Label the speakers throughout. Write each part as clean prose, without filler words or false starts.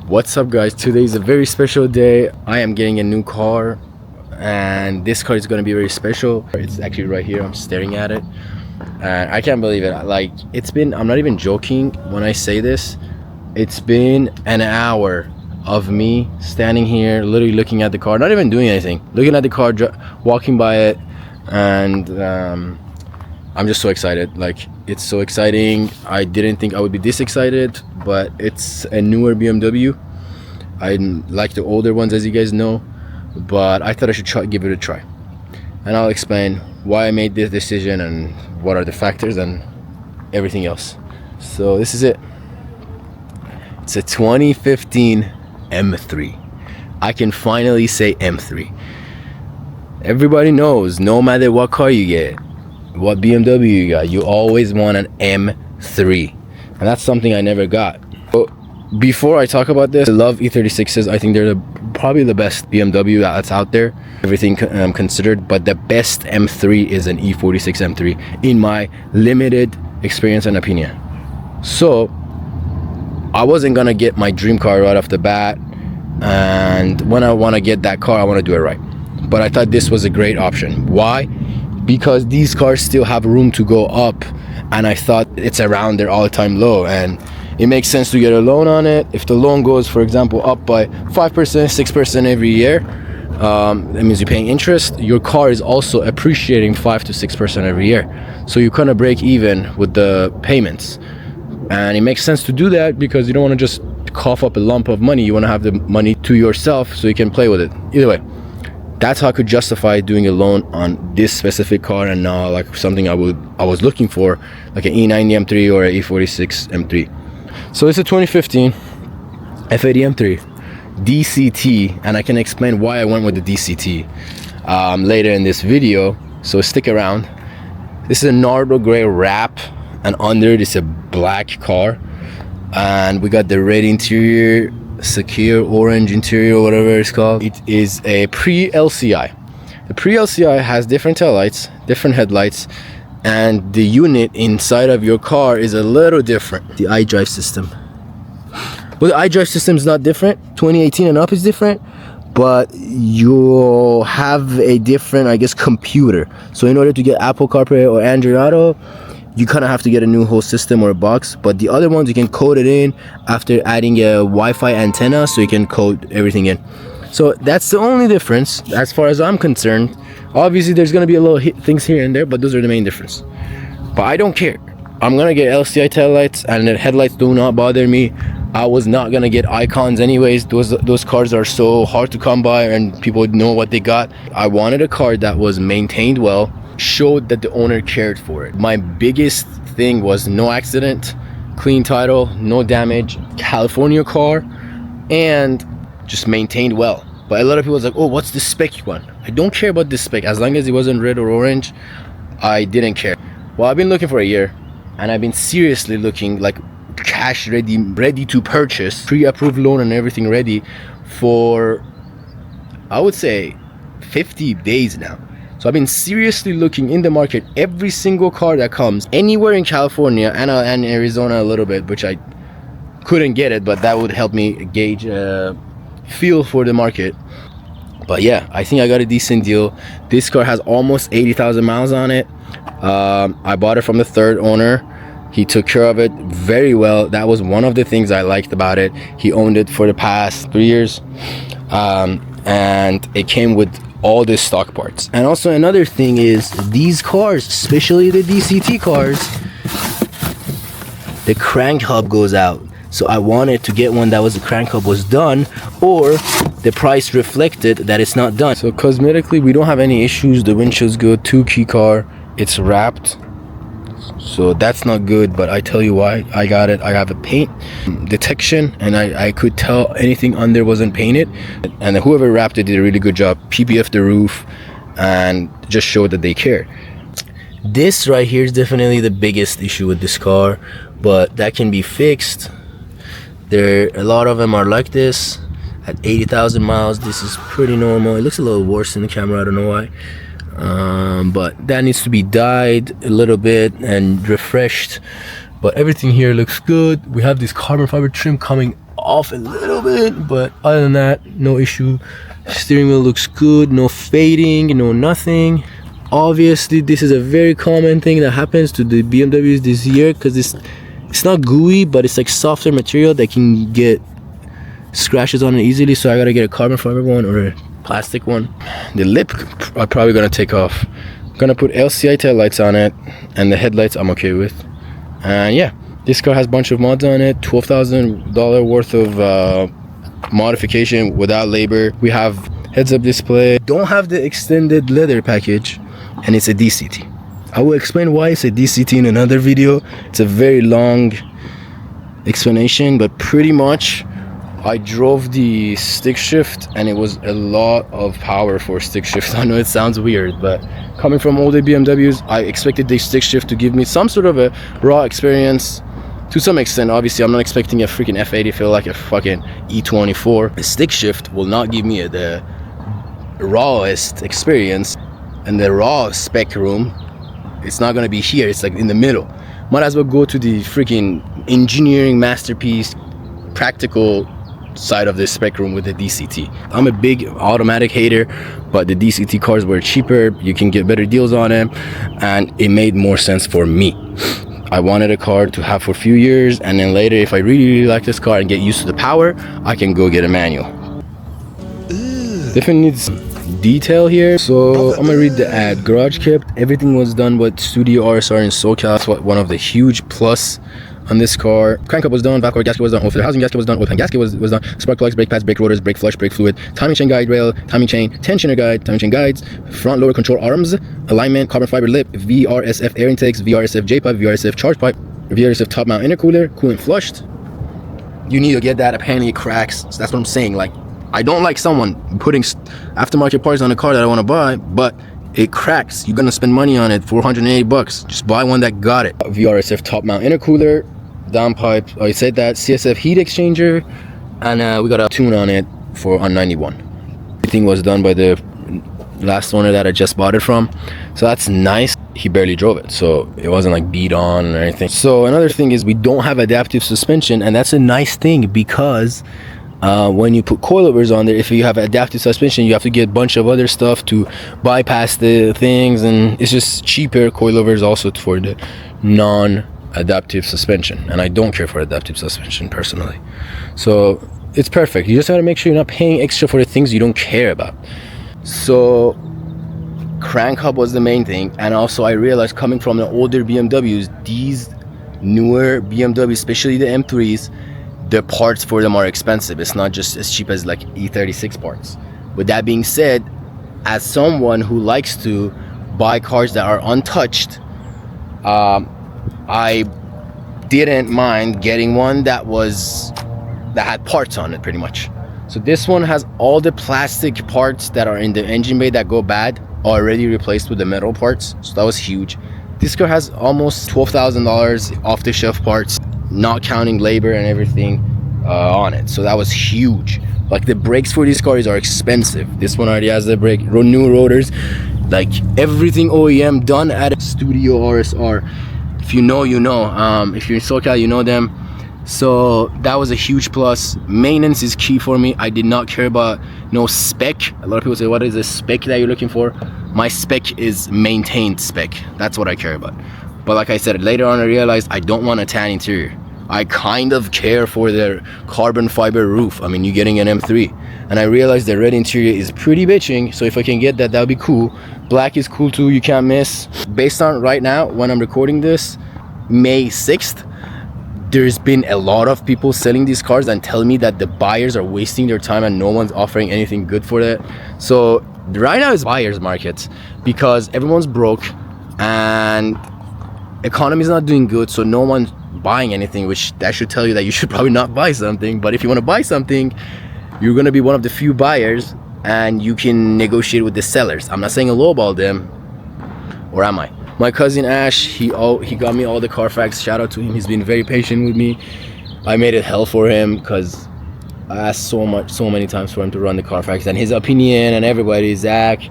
Speaker 1: What's up guys, today is a very special day. I am getting a new car and this car is going to be very special. It's actually right here, I'm staring at it and I can't believe it. Like, it's been, I'm not even joking when I say this, it's been an hour of me standing here literally looking at the car, not even doing anything, looking at the car, walking by it, and I'm just so excited. Like, it's so exciting. I didn't think I would be this excited, but it's a newer BMW. I like the older ones, as you guys know, but I thought I should give it a try, and I'll explain why I made this decision and what are the factors and everything else. So this is it. It's a 2015 M3. I can finally say M3. Everybody knows, no matter what car you get, what BMW you got, you always want an M3, and that's something I never got. But before I talk about this, I love E46s. I think they're probably the best BMW that's out there, everything considered, but the best M3 is an E46 M3 in my limited experience and opinion. So I wasn't gonna get my dream car right off the bat, and when I want to get that car, I want to do it right. But I thought this was a great option. Why? Because these cars still have room to go up, and I thought it's around their all-time low, and it makes sense to get a loan on it. If the loan goes, for example, up by 5%, 6% every year, that means you're paying interest. Your car is also appreciating 5 to 6% every year, so you kind of break even with the payments. And it makes sense to do that because you don't want to just cough up a lump of money. You want to have the money to yourself so you can play with it. Either way, that's how I could justify doing a loan on this specific car, and not like something I was looking for, like an E90 M3 or an E46 M3. So it's a 2015 F80 M3 DCT, and I can explain why I went with the DCT later in this video, so stick around. This is a Nardo gray wrap, and under it is a black car, and we got the red interior, secure orange interior, whatever it's called. It is a Pre-LCI. The Pre-LCI has different taillights, different headlights, and the unit inside of your car is a little different. The iDrive system, but the iDrive system is not different. 2018 and up is different, but you have a different, I guess, computer. So in order to get Apple CarPlay or Android Auto, you kind of have to get a new whole system or a box. But the other ones, you can code it in after adding a Wi-Fi antenna, so you can code everything in. So that's the only difference as far as I'm concerned. Obviously there's going to be a little things here and there, but those are the main difference. But I don't care. I'm going to get LCI taillights, and the headlights do not bother me. I was not going to get icons anyways. Those cars are so hard to come by, and people would know what they got. I wanted a car that was maintained well, showed that the owner cared for it. My biggest thing was no accident, clean title, no damage, California car, and just maintained well. But a lot of people was like, oh, what's the spec you want? I don't care about the spec. As long as it wasn't red or orange, I didn't care. Well, I've been looking for a year, and I've been seriously looking, like cash ready to purchase, pre-approved loan and everything ready for, I would say, 50 days now. So I've been seriously looking in the market, every single car that comes anywhere in California and Arizona a little bit, which I couldn't get it, but that would help me gauge a feel for the market. But yeah, I think I got a decent deal. This car has almost 80,000 miles on it. I bought it from the third owner. He took care of it very well. That was one of the things I liked about it. He owned it for the past 3 years, and it came with all the stock parts. And also another thing is, these cars, especially the DCT cars, the crank hub goes out. So I wanted to get one that was, the crank hub was done, or the price reflected that it's not done. So cosmetically we don't have any issues. The windshield's good, 2-key car, it's wrapped, so that's not good, but I tell you why I got it. I have a paint detection, and I could tell anything under wasn't painted, and whoever wrapped it did a really good job. PPF the roof and just showed that they cared. This right here is definitely the biggest issue with this car, but that can be fixed. A lot of them are like this at 80,000 miles. This is pretty normal. It looks a little worse in the camera, I don't know why. But that needs to be dyed a little bit and refreshed, but everything here looks good. We have this carbon fiber trim coming off a little bit, but other than that, no issue. Steering wheel looks good, no fading, no nothing. Obviously, this is a very common thing that happens to the BMWs this year, because it's not gooey, but it's like softer material that can get scratches on it easily. So I gotta get a carbon fiber one or a plastic one. The lip I'm probably gonna take off. I'm gonna put LCI tail lights on it, and the headlights I'm okay with. And yeah, this car has a bunch of mods on it. $12,000 worth of modification without labor. We have heads-up display. Don't have the extended leather package, and it's a DCT. I will explain why it's a DCT in another video. It's a very long explanation, but pretty much I drove the stick shift and it was a lot of power for stick shift. I know it sounds weird, but coming from older BMWs, I expected the stick shift to give me some sort of a raw experience. To some extent, obviously, I'm not expecting a freaking F80 feel like a fucking E24. A stick shift will not give me the rawest experience, and the raw spec room, it's not gonna be here. It's like in the middle. Might as well go to the freaking engineering masterpiece, practical side of the spec room with the DCT. I'm a big automatic hater, but the DCT cars were cheaper. You can get better deals on them, and it made more sense for me. I wanted a car to have for a few years, and then later, if I really like this car and get used to the power, I can go get a manual. Definitely needs detail here, so I'm gonna read the ad. Garage kept, everything was done with Studio RSR in SoCal. That's one of the huge plus on this car. Crank up was done, backboard gasket was done, oil filter housing gasket was done, oil pan gasket was done, spark plugs, brake pads, brake rotors, brake flush, brake fluid, timing chain guide rail, timing chain, tensioner guide, timing chain guides, front lower control arms, alignment, carbon fiber lip, VRSF air intakes, VRSF J-pipe, VRSF charge pipe, VRSF top mount intercooler, coolant flushed. You need to get that, apparently it cracks. So that's what I'm saying. Like, I don't like someone putting aftermarket parts on a car that I want to buy, but it cracks. You're gonna spend money on it, $480. Just buy one that got it. VRSF top mount intercooler, downpipe, I said that, CSF heat exchanger, and we got a tune on it on 91. Everything was done by the last owner that I just bought it from, so that's nice. He barely drove it, so it wasn't like beat on or anything. So another thing is we don't have adaptive suspension, and that's a nice thing, because when you put coilovers on there, if you have adaptive suspension, you have to get a bunch of other stuff to bypass the things, and it's just cheaper coilovers also for the non-adaptive suspension, and I don't care for adaptive suspension personally. So it's perfect. You just gotta make sure you're not paying extra for the things you don't care about. So crank hub was the main thing, and also I realized, coming from the older BMWs, these newer BMWs, especially the M3s, the parts for them are expensive. It's not just as cheap as like E46 parts. With that being said, as someone who likes to buy cars that are untouched, I didn't mind getting one that had parts on it, pretty much. So this one has all the plastic parts that are in the engine bay that go bad already replaced with the metal parts, so that was huge. This car has almost $12,000 off-the-shelf parts, not counting labor and everything on it, so that was huge. Like, the brakes for these cars are expensive. This one already has the new rotors, like everything OEM done at a Studio RSR. If you know, you know. If you're in SoCal, you know them. So that was a huge plus. Maintenance is key for me. I did not care about no spec. A lot of people say, what is the spec that you're looking for? My spec is maintained spec. That's what I care about. But like I said, later on I realized I don't want a tan interior. I kind of care for their carbon fiber roof. I mean, you're getting an M3, and I realized the red interior is pretty bitching, so if I can get that, that'll be cool. Black is cool too, you can't miss. Based on right now, when I'm recording this, May 6th, there's been a lot of people selling these cars and telling me that the buyers are wasting their time and no one's offering anything good for it. So right now is buyer's market, because everyone's broke and economy's not doing good, so no one's buying anything, which that should tell you that you should probably not buy something. But if you want to buy something, you're going to be one of the few buyers, and you can negotiate with the sellers. I'm not saying lowball them, or am I? My cousin Ash, he got me all the Carfax. Shout out to him. He's been very patient with me. I made it hell for him, because I asked so many times for him to run the Carfax, and his opinion, and everybody, Zach,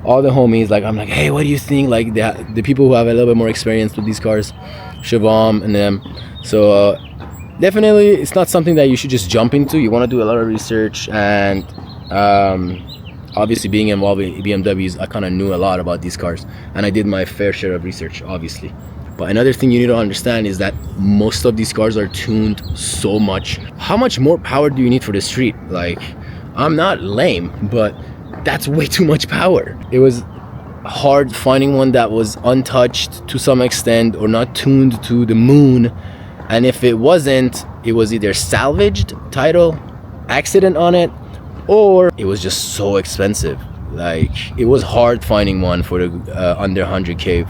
Speaker 1: all the homies, like, I'm like, hey, what do you think? Like, the people who have a little bit more experience with these cars, Shavam and them. So definitely it's not something that you should just jump into. You want to do a lot of research, and obviously being involved in BMWs, I kind of knew a lot about these cars, and I did my fair share of research, obviously. But another thing you need to understand is that most of these cars are tuned so much. How much more power do you need for the street? Like, I'm not lame, but that's way too much power. It was hard finding one that was untouched to some extent or not tuned to the moon. And if it wasn't, it was either salvaged title, accident on it, or it was just so expensive. Like, it was hard finding one for the under 100K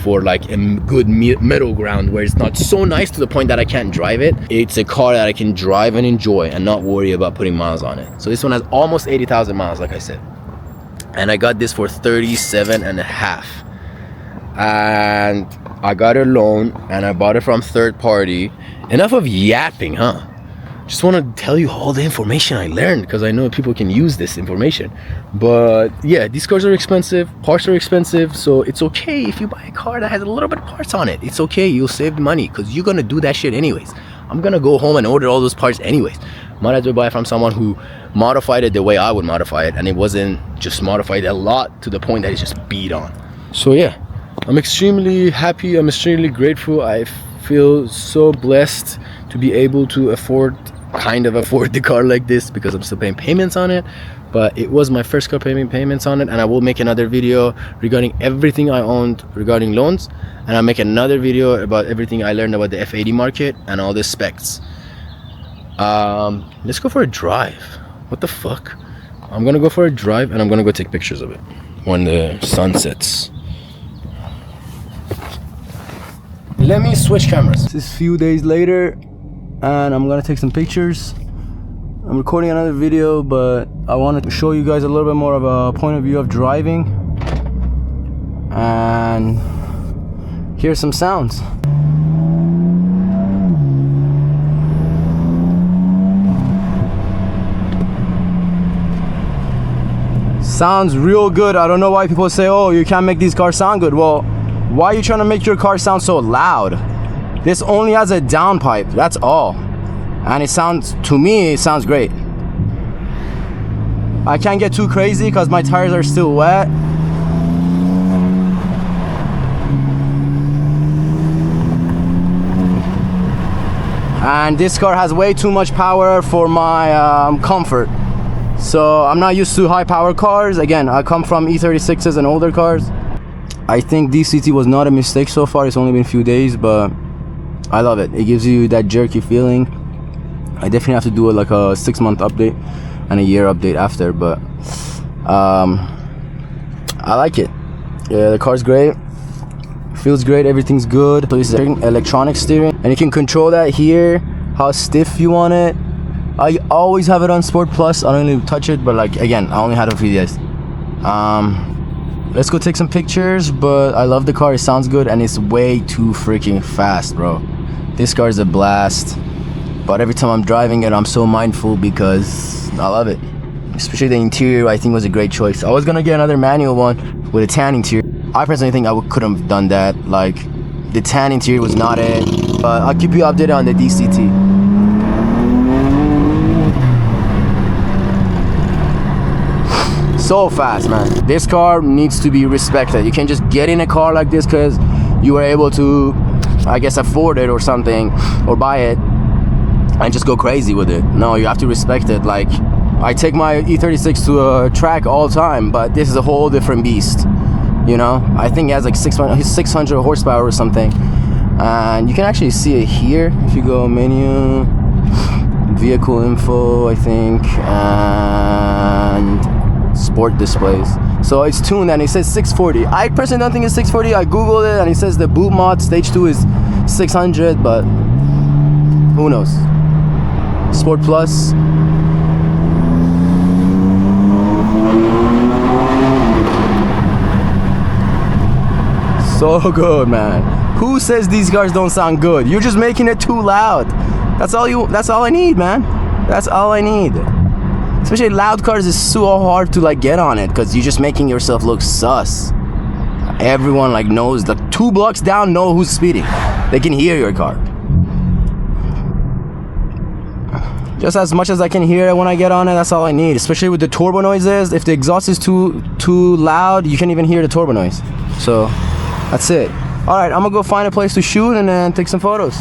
Speaker 1: for like a good middle ground where it's not so nice to the point that I can't drive it. It's a car that I can drive and enjoy and not worry about putting miles on it. So this one has almost 80,000 miles, like I said, and I got this for 37.5, and I got a loan and I bought it from third party. Enough of yapping, huh? Just want to tell you all the information I learned, because I know people can use this information. But yeah, these cars are expensive, parts are expensive, so it's okay if you buy a car that has a little bit of parts on it. It's okay, you'll save money, because you're gonna do that shit anyways. I'm gonna go home and order all those parts anyways. Might as well buy it from someone who modified it the way I would modify it, and it wasn't just modified a lot to the point that it's just beat on. So yeah, I'm extremely happy, I'm extremely grateful. I feel so blessed to be able to afford the car like this, because I'm still paying payments on it. But it was my first car paying payments on it, and I will make another video regarding everything I owned regarding loans, and I'll make another video about everything I learned about the F80 market and all the specs. Let's go for a drive. What the fuck? I'm gonna go for a drive, and I'm gonna go take pictures of it when the sun sets. Let me switch cameras. This is a few days later, and I'm gonna take some pictures. I'm recording another video, but I wanted to show you guys a little bit more of a point of view of driving and hear some sounds. Sounds real good. I don't know why people say, oh, you can't make these cars sound good. Well, why are you trying to make your car sound so loud? This only has a downpipe, that's all. And it sounds, to me, it sounds great. I can't get too crazy because my tires are still wet. And this car has way too much power for my comfort. So I'm not used to high power cars. Again, I come from E46s and older cars. I think DCT was not a mistake so far. It's only been a few days, but I love it. It gives you that jerky feeling. I definitely have to do like a 6-month update and a year update after, but I like it. Yeah, the car's great. Feels great, everything's good. So this is electronic steering, and you can control that here, how stiff you want it. I always have it on Sport Plus. I don't really touch it, but like, again, I only had it for 3 days. Let's go take some pictures, but I love the car. It sounds good, and it's way too freaking fast, bro. This car is a blast, but every time I'm driving it, I'm so mindful because I love it. Especially the interior, I think was a great choice. I was gonna get another manual one with a tan interior. I personally think I couldn't have done that. Like, the tan interior was not it, but I'll keep you updated on the DCT. So fast, man. This car needs to be respected. You can't just get in a car like this because you were able to, I guess, afford it or something, or buy it and just go crazy with it. No, you have to respect it. Like, I take my E36 to a track all the time, but this is a whole different beast, you know. I think it has like 600 horsepower or something, and you can actually see it here if you go menu, vehicle info, I think, and sport displays. So it's tuned, and it says 640. I personally don't think it's 640. I googled it, and it says the boot mod stage 2 is 600, but who knows. Sport Plus. So good, man. Who says these cars don't sound good? You're just making it too loud. That's all I need, man. That's all I need. Especially loud cars is so hard to like get on it because you're just making yourself look sus. Everyone like knows, the 2 blocks down know who's speeding. They can hear your car. just as much as I can hear it when I get on it. That's all I need, especially with the turbo noises. If the exhaust is too loud, you can't even hear the turbo noise. So that's it. All right, I'm gonna go find a place to shoot and then take some photos.